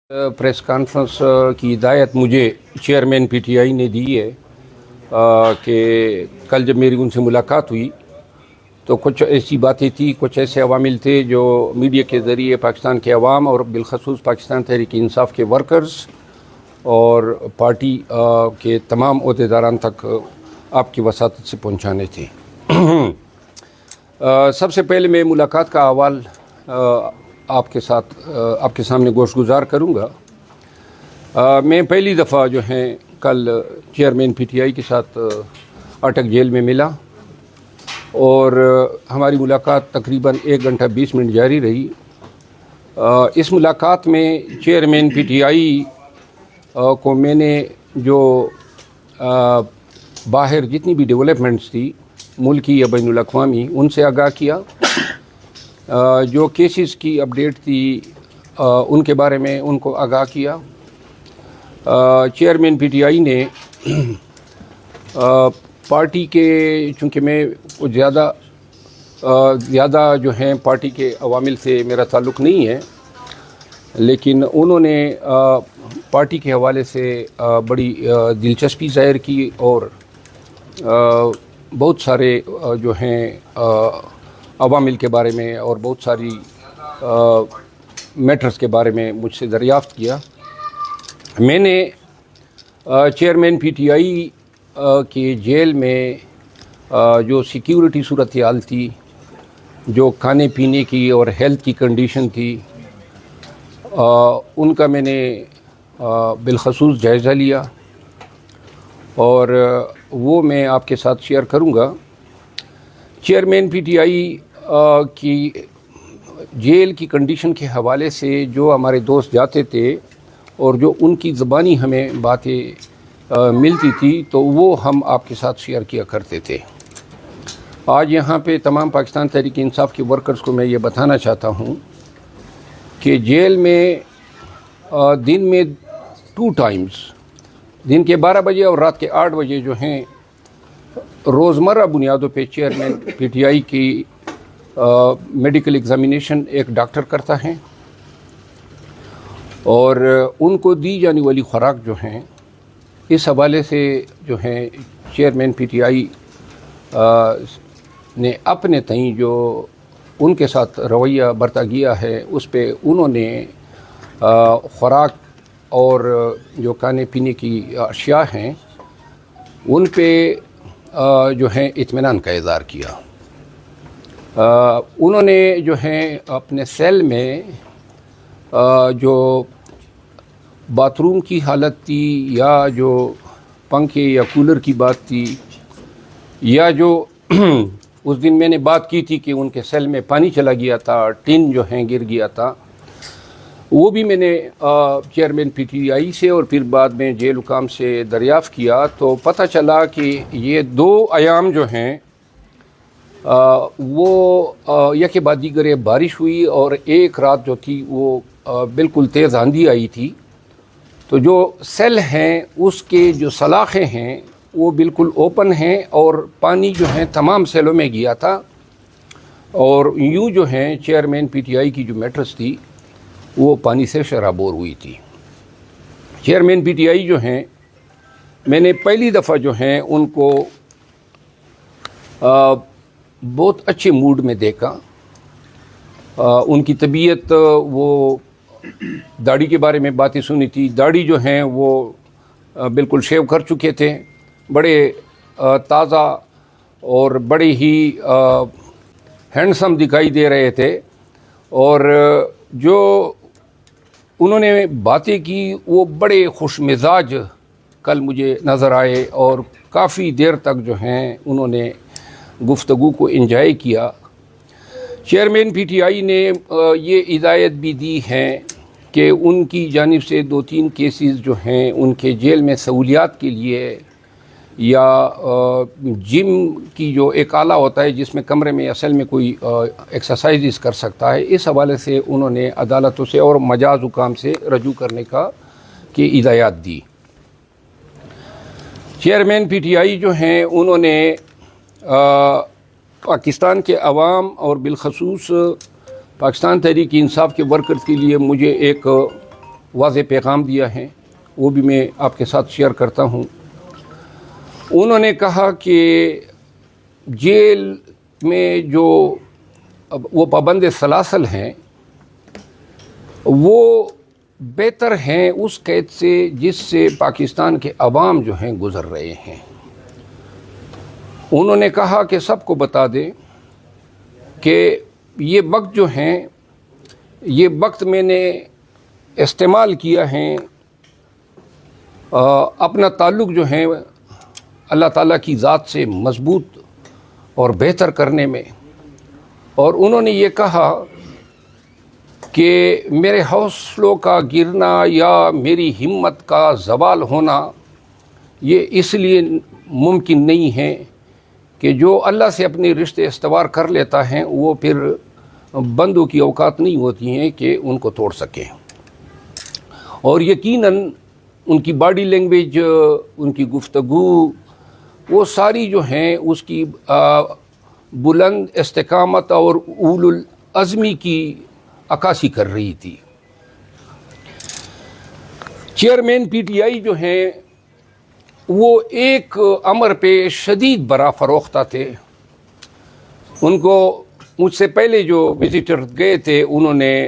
Press conference की हिदायत मुझे चेयरमैन पीटीआई ने दी है कि कल जब मेरी उनसे मुलाकात हुई तो कुछ ऐसी बातें थी, कुछ ऐसे अवामिल थे जो मीडिया के ज़रिए पाकिस्तान के अवाम और बिलखसूस पाकिस्तान तहरीक इंसाफ के वर्कर्स और पार्टी के तमाम अहदेदारान तक आपकी वसातत से पहुँचाने थे। सबसे पहले मैं मुलाकात का अहवाल आपके सामने गोशगुजार करूँगा। मैं पहली दफ़ा जो है कल चेयरमैन पीटीआई के साथ अटक जेल में मिला और हमारी मुलाकात तकरीबन 1 घंटा 20 मिनट जारी रही। इस मुलाकात में चेयरमैन पीटीआई को मैंने जो बाहर जितनी भी डेवलपमेंट्स थी मुल्की या बैनुल अक़वामी उनसे आगाह किया। जो केसेस की अपडेट थी उनके बारे में उनको आगाह किया। चेयरमैन पीटीआई ने पार्टी के, चूँकि मैं कुछ ज़्यादा जो हैं पार्टी के अवामिल से मेरा ताल्लुक़ नहीं है, लेकिन उन्होंने पार्टी के हवाले से बड़ी दिलचस्पी ज़ाहिर की और बहुत सारे जो हैं अवामिल के बारे में और बहुत सारी मैटर्स के बारे में मुझसे दरियाफ़्त किया। मैंने चेयरमैन पीटीआई के जेल में जो सिक्योरिटी सूरत हाल थी, जो खाने पीने की और हेल्थ की कंडीशन थी, उनका मैंने बिलखसूस जायज़ा लिया और वो मैं आपके साथ शेयर करूँगा। चेयरमैन पीटीआई की जेल की कंडीशन के हवाले से जो हमारे दोस्त जाते थे और जो उनकी ज़बानी हमें बातें मिलती थी तो वो हम आपके साथ शेयर किया करते थे। आज यहाँ पे तमाम पाकिस्तान तहरीक इंसाफ के वर्कर्स को मैं ये बताना चाहता हूँ कि जेल में दिन में 2 टाइम्स, दिन के 12 बजे और रात के 8 बजे जो हैं रोज़मर्रा बुनियादों पे चेयरमैन पीटीआई की मेडिकल एग्ज़ामिनेशन एक डॉक्टर करता है और उनको दी जाने वाली खुराक जो हैं इस हवाले से जो हैं चेयरमैन पीटीआई ने अपने तई जो उनके साथ रवैया बरता गया है उस पे उन्होंने खुराक और जो खाने पीने की अशिया हैं उन पे जो है इत्मीनान का इज़हार किया। उन्होंने जो है अपने सेल में जो बाथरूम की हालत थी या जो पंखे या कूलर की बात थी या जो उस दिन मैंने बात की थी कि उनके सेल में पानी चला गया था, टिन जो है गिर गया था, वो भी मैंने चेयरमैन पीटीआई से और फिर बाद में जेल हुकाम से दरियाफ़्त किया तो पता चला कि ये 2 अयाम जो हैं वो यके बाद दीगर बारिश हुई और एक रात जो थी वो बिल्कुल तेज़ आंधी आई थी। तो जो सेल हैं उसके जो सलाखें हैं वो बिल्कुल ओपन हैं और पानी जो है तमाम सेलों में गया था और यूँ जो हैं चेयरमैन पीटीआई की जो मैट्रेस थी वो पानी से शराबोर हुई थी। चेयरमैन पीटीआई जो हैं मैंने पहली दफ़ा जो हैं उनको बहुत अच्छे मूड में देखा। उनकी तबीयत, वो दाढ़ी के बारे में बातें सुनी थी, दाढ़ी जो हैं वो बिल्कुल शेव कर चुके थे, बड़े ताज़ा और बड़े ही हैंडसम दिखाई दे रहे थे और जो उन्होंने बातें की वो बड़े खुश मिजाज कल मुझे नज़र आए और काफ़ी देर तक जो हैं उन्होंने गुफ्तगू को एंजॉय किया। चेयरमैन पीटीआई ने ये हिदायत भी दी है कि उनकी जानिब से 2-3 केसेस जो हैं उनके जेल में सहूलियात के लिए या जिम की जो एक आला होता है जिसमें कमरे में असल में कोई एक्सरसाइज कर सकता है, इस हवाले से उन्होंने अदालतों से और मजाज हुकाम से रजू करने की हिदायत दी। चेयरमैन पीटीआई जो हैं उन्होंने पाकिस्तान के अवाम और बिलखसूस पाकिस्तान तहरीक इंसाफ के वर्कर्स के लिए मुझे एक واضح پیغام دیا ہے، وہ بھی میں آپ کے ساتھ شیئر کرتا ہوں۔ انہوں نے کہا کہ جیل میں جو وہ پابند سلاسل ہیں وہ بہتر ہیں اس قید سے جس سے پاکستان کے عوام جو ہیں گزر رہے ہیں۔ انہوں نے کہا کہ سب کو بتا دیں کہ یہ وقت جو ہیں، یہ وقت میں نے استعمال کیا ہے اپنا تعلق جو ہے اللہ تعالیٰ کی ذات سے مضبوط اور بہتر کرنے میں، اور انہوں نے یہ کہا کہ میرے حوصلوں کا گرنا یا میری ہمت کا زوال ہونا یہ اس لیے ممکن نہیں ہے کہ جو اللہ سے اپنے رشتے استوار کر لیتا ہے وہ پھر بندوں کی اوقات نہیں ہوتی ہیں کہ ان کو توڑ سکیں، اور یقیناً ان کی باڈی لینگویج، ان کی گفتگو، وہ ساری جو ہیں اس کی بلند استقامت اور اول العزمی کی عکاسی کر رہی تھی۔ چیئرمین پی ٹی آئی جو ہیں وہ ایک امر پہ شدید برا فروختہ تھے۔ ان کو مجھ سے پہلے جو وزٹر گئے تھے انہوں نے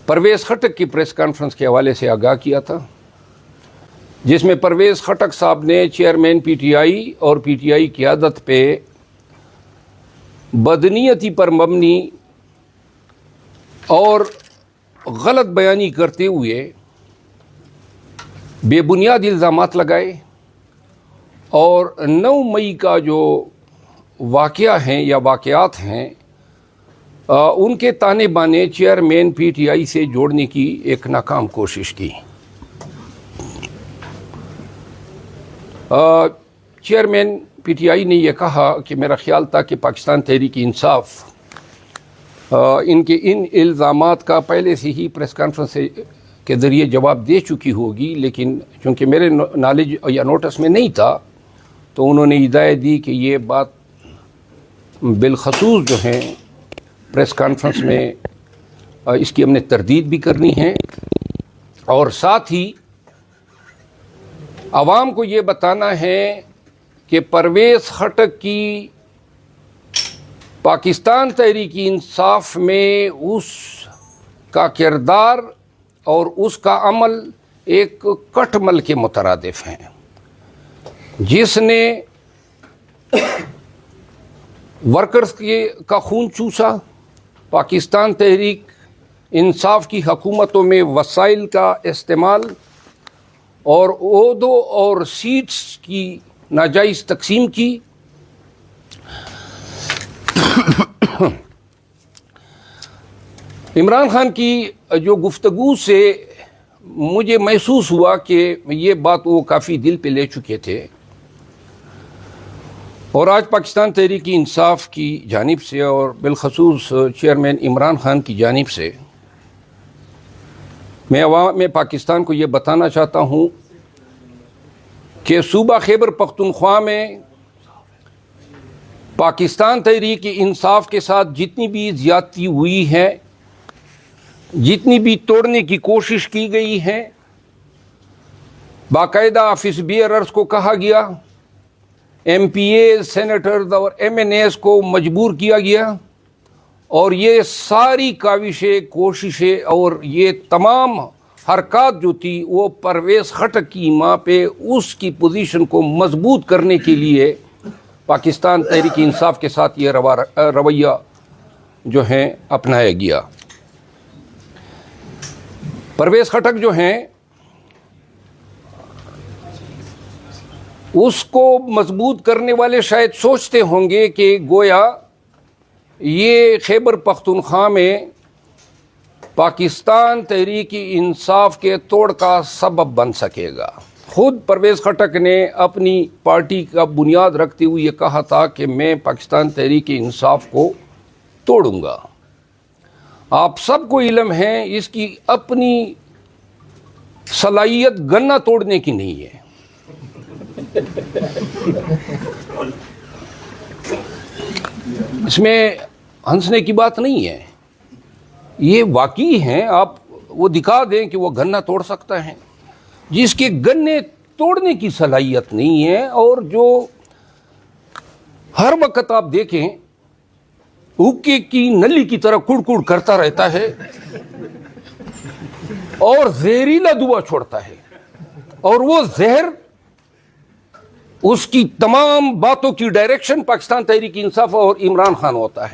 پرویز خٹک کی پریس کانفرنس کے حوالے سے آگاہ کیا تھا، جس میں پرویز خٹک صاحب نے چیئرمین پی ٹی آئی اور پی ٹی آئی قیادت پہ بدنیتی پر مبنی اور غلط بیانی کرتے ہوئے بے بنیاد الزامات لگائے، اور 9 مئی کا جو واقعہ ہیں یا واقعات ہیں ان کے تانے بانے چیئرمین پی ٹی آئی سے جوڑنے کی ایک ناکام کوشش کی۔ چیئرمین پی ٹی آئی نے یہ کہا کہ میرا خیال تھا کہ پاکستان تحریک انصاف ان کے ان الزامات کا پہلے سے ہی پریس کانفرنس کے ذریعے جواب دے چکی ہوگی، لیکن چونکہ میرے نالج یا نوٹس میں نہیں تھا تو انہوں نے ہدایت دی کہ یہ بات بالخصوص جو ہیں پریس کانفرنس میں اس کی ہم نے تردید بھی کرنی ہے، اور ساتھ ہی عوام کو یہ بتانا ہے کہ پرویز خٹک کی پاکستان تحریک انصاف میں اس کا کردار اور اس کا عمل ایک کٹمل کے مترادف ہیں، جس نے ورکرز کا خون چوسا، پاکستان تحریک انصاف کی حکومتوں میں وسائل کا استعمال اور عہدوں اور سیٹس کی ناجائز تقسیم کی، عمران خان کی جو گفتگو سے مجھے محسوس ہوا کہ یہ بات وہ کافی دل پہ لے چکے تھے، اور آج پاکستان تحریک انصاف کی جانب سے اور بالخصوص چیئرمین عمران خان کی جانب سے میں عوام پاکستان کو یہ بتانا چاہتا ہوں کہ صوبہ خیبر پختونخوا میں پاکستان تحریک انصاف کے ساتھ جتنی بھی زیادتی ہوئی ہے، جتنی بھی توڑنے کی کوشش کی گئی ہے، باقاعدہ آفس بیئررز کو کہا گیا، ایم پی اے، سینیٹرز اور ایم این ایز کو مجبور کیا گیا، اور یہ ساری کاوشیں، کوششیں اور یہ تمام حرکات جو تھی وہ پرویز خٹک کی ماں پہ اس کی پوزیشن کو مضبوط کرنے کے لیے پاکستان تحریک انصاف کے ساتھ یہ رویہ جو ہیں اپنایا گیا۔ پرویز خٹک جو ہیں اس کو مضبوط کرنے والے شاید سوچتے ہوں گے کہ گویا یہ خیبر پختونخوا میں پاکستان تحریک انصاف کے توڑ کا سبب بن سکے گا۔ خود پرویز خٹک نے اپنی پارٹی کا بنیاد رکھتے ہوئے یہ کہا تھا کہ میں پاکستان تحریک انصاف کو توڑوں گا۔ آپ سب کو علم ہے اس کی اپنی صلاحیت گنا توڑنے کی نہیں ہے۔ اس میں ہنسنے کی بات نہیں ہے، یہ واقعی ہیں۔ آپ وہ دکھا دیں کہ وہ گنا توڑ سکتا ہے، جس کے گنے توڑنے کی صلاحیت نہیں ہے، اور جو ہر وقت آپ دیکھیں حکے کی نلی کی طرح کڑ کڑ کرتا رہتا ہے اور زہریلا دھواں چھوڑتا ہے، اور وہ زہر اس کی تمام باتوں کی ڈائریکشن پاکستان تحریک انصاف اور عمران خان ہوتا ہے۔